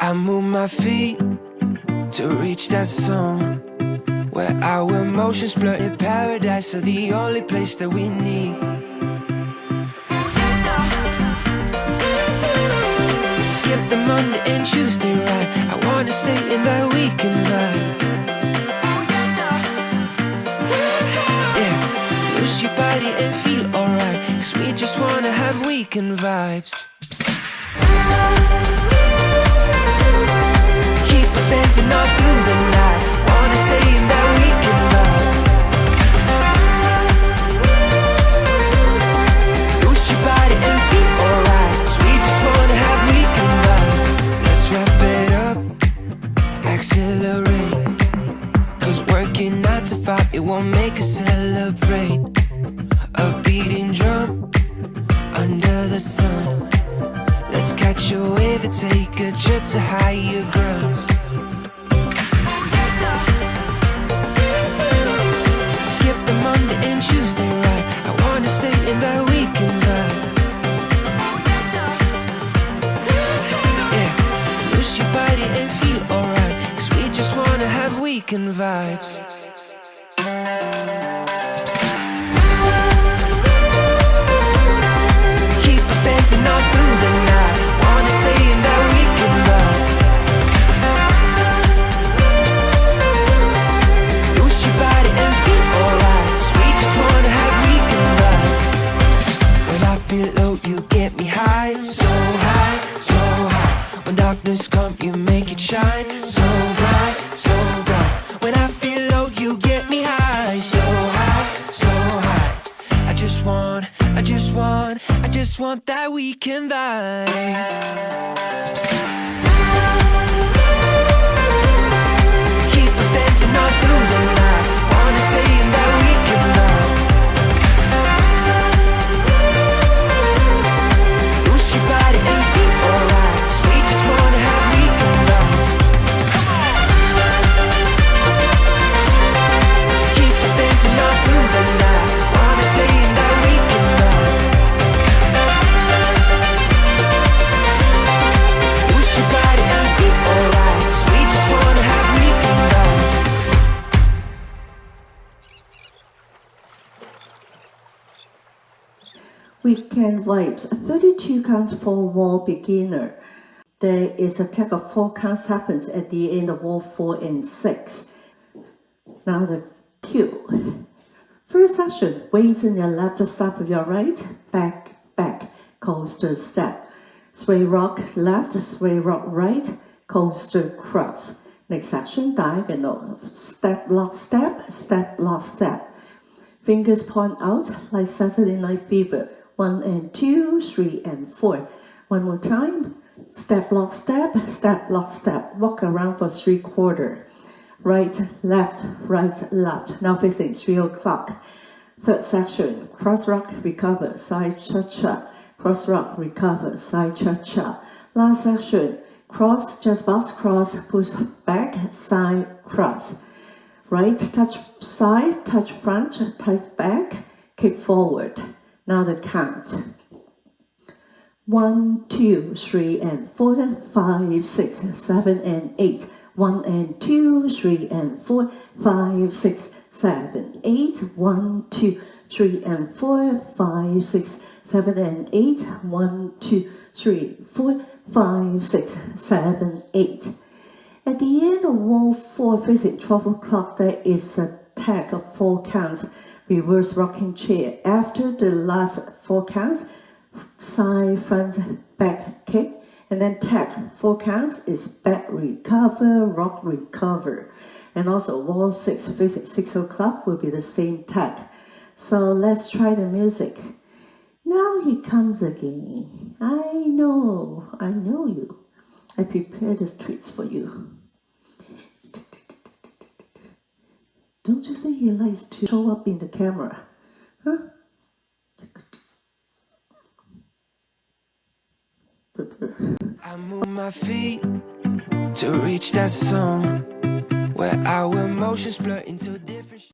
I move my feet to reach that zone where our emotions blur in paradise are the only place that we need. Skip the Monday and Tuesday ride. I wanna stay in that weekend vibe. Yeah, lose your body and feel alright, 'cause we just wanna have weekend vibes. Keep us dancing all through the night. Wanna stay in that weekend vibe. Lose your body and feel alright, 'cause we just wanna have weekend vibes. Let's wrap it up, accelerate, 'cause working 9 to 5, it won't make us celebrate. A beating drum under the sun. Let's catch a wave and take a trip to higher grounds. Skip the Monday and Tuesday ride. I wanna stay in that weekend vibe. Yeah, lose your body and feel alright, 'cause we just wanna have weekend vibes. Keep us dancing all through the night. Wanna stay in that weekend vibe. Lose your body and feel alright, 'cause we just wanna have weekend vibes. When I feel low, you get me high. So high, so high. When darkness come, you make it shine. So bright, so bright. When I feel low, you get me high. So high, so high. I just want that weekend vibe. Keep us dancing all through the night. Wanna stay in that weekend vibe. Lose your body and feel alright, 'cause we just wanna have weekend vibes. Keep us dancing all through the night. Wanna stay in that weekend vibe. Lose your body and feel alright, 'cause we just wanna have weekend vibes. Weekend vibes. 32 counts for wall beginner. There is a tag of 4 counts happens at the end of wall 4 and 6. Now the cue. First section, Winson your left, step with your right, back, back, coaster step. Sway rock left, sway rock right, coaster cross. Next section, diagonal. Step, lock, step, step, lock, step. Fingers point out like Saturday Night Fever. 1 and 2, 3 and 4. One more time. Step, lock, step, step, lock, step. Walk around for 3/4. Right, left, now facing 3 o'clock. Third section, cross rock, recover, side cha-cha. Cross rock, recover, side cha-cha. Last section, cross, just box, cross, push back, side, cross. Right, touch side, touch front, touch back, kick forward. Now the count. 1, 2, 3 and 4, 5, 6, 7 and 8. 1 and 2, 3 and 4, 5, 6, 7, 8. 1, 2, 3 and 4, 5, 6, 7 and 8. 1, 2, 3, 4, 5, 6, 7, 8. At the end of wall 4, facing 12 o'clock, there is a tag of 4 counts, reverse rocking chair. After the last 4 counts, side, front, back kick, and then tag 4 counts is back recover, rock recover. And also wall 6, facing 6 o'clock will be the same tag. So let's try the music. Now he comes again. I know you. I prepared the treats for you. Don't you think he likes to show up in the camera? Huh? I move my feet to reach that zone where our emotions blur into different